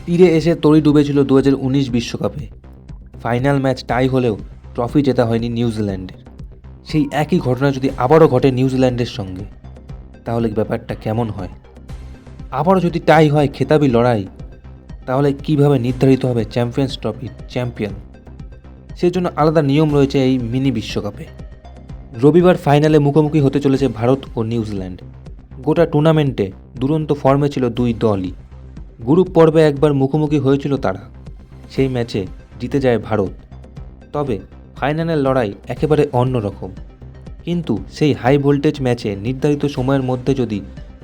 তীরে এসে তরি ডুবেছিল 2019 বিশ্বকাপে। ফাইনাল ম্যাচ টাই হলেও ট্রফি জেতা হয়নি নিউজিল্যান্ডের। সেই একই ঘটনা যদি আবারও ঘটে নিউজিল্যান্ডের সঙ্গে, তাহলে ব্যাপারটা কেমন হয়? আবারও যদি টাই হয় খেতাবি লড়াই, তাহলে কিভাবে নির্ধারিত হবে চ্যাম্পিয়ন্স ট্রফির চ্যাম্পিয়ন? সেজন্য আলাদা নিয়ম রয়েছে এই মিনি বিশ্বকাপে। রবিবার ফাইনালে মুখোমুখি হতে চলেছে ভারত ও নিউজিল্যান্ড। গোটা টুর্নামেন্টে দুরন্ত ফর্মে ছিল দুই দলই। গ্রুপ পর্বে একবার মুখোমুখি হয়েছিল তারা, সেই ম্যাচে জিতে যায় ভারত। তবে ফাইনালের লড়াই একেবারে অন্যরকম। কিন্তু সেই হাই ভোল্টেজ ম্যাচে নির্ধারিত সময়ের মধ্যে যদি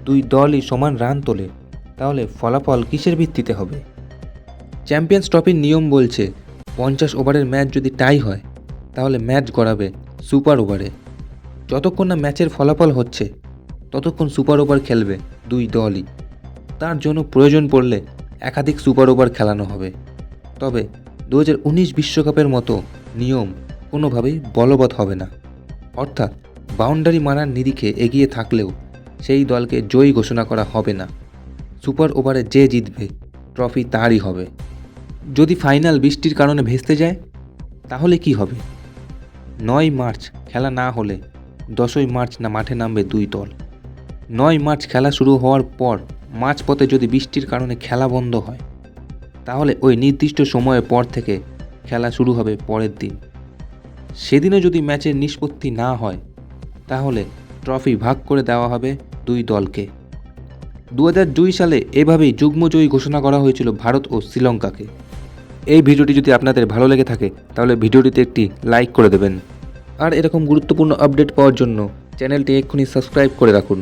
দুই দলই সমান রান তোলে, তাহলে ফলাফল কিসের ভিত্তিতে হবে? চ্যাম্পিয়ন্স ট্রফির নিয়ম বলছে 50 ওভারের ম্যাচ যদি টাই হয়, তাহলে ম্যাচ গড়াবে সুপার ওভারে। যতক্ষণ না ম্যাচের ফলাফল হচ্ছে, ততক্ষণ সুপার ওভার খেলবে দুই দলই। তার জন্য প্রয়োজন পড়লে একাধিক সুপার ওভার খেলানো হবে। তবে 2019 বিশ্বকাপের মতো নিয়ম কোনোভাবেই বলবৎ হবে না। অর্থাৎ বাউন্ডারি মারার নিরিখে এগিয়ে থাকলেও সেই দলকে জয়ী ঘোষণা করা হবে না। সুপার ওভারে যে জিতবে, ট্রফি তারই হবে। যদি ফাইনাল বৃষ্টির কারণে ভেস্তে যায়, তাহলে কি হবে? 9 মার্চ খেলা না হলে 10ই মার্চ না মাঠে নামবে দুই দল। 9 মার্চ খেলা শুরু হওয়ার পর মাঝপথে যদি বৃষ্টির কারণে খেলা বন্ধ হয়, তাহলে ওই নির্দিষ্ট সময়ের পর থেকে খেলা শুরু হবে পরের দিন। সেদিনও যদি ম্যাচের নিষ্পত্তি না হয়, তাহলে ট্রফি ভাগ করে দেওয়া হবে দুই দলকে। 2002 সালে এভাবেই যুগ্মজয়ী ঘোষণা করা হয়েছিল ভারত ও শ্রীলঙ্কাকে। এই ভিডিওটি যদি আপনাদের ভালো লেগে থাকে, তাহলে ভিডিওটিতে একটি লাইক করে দেবেন। আর এরকম গুরুত্বপূর্ণ আপডেট পাওয়ার জন্য চ্যানেলটি এক্ষুনি সাবস্ক্রাইব করে রাখুন।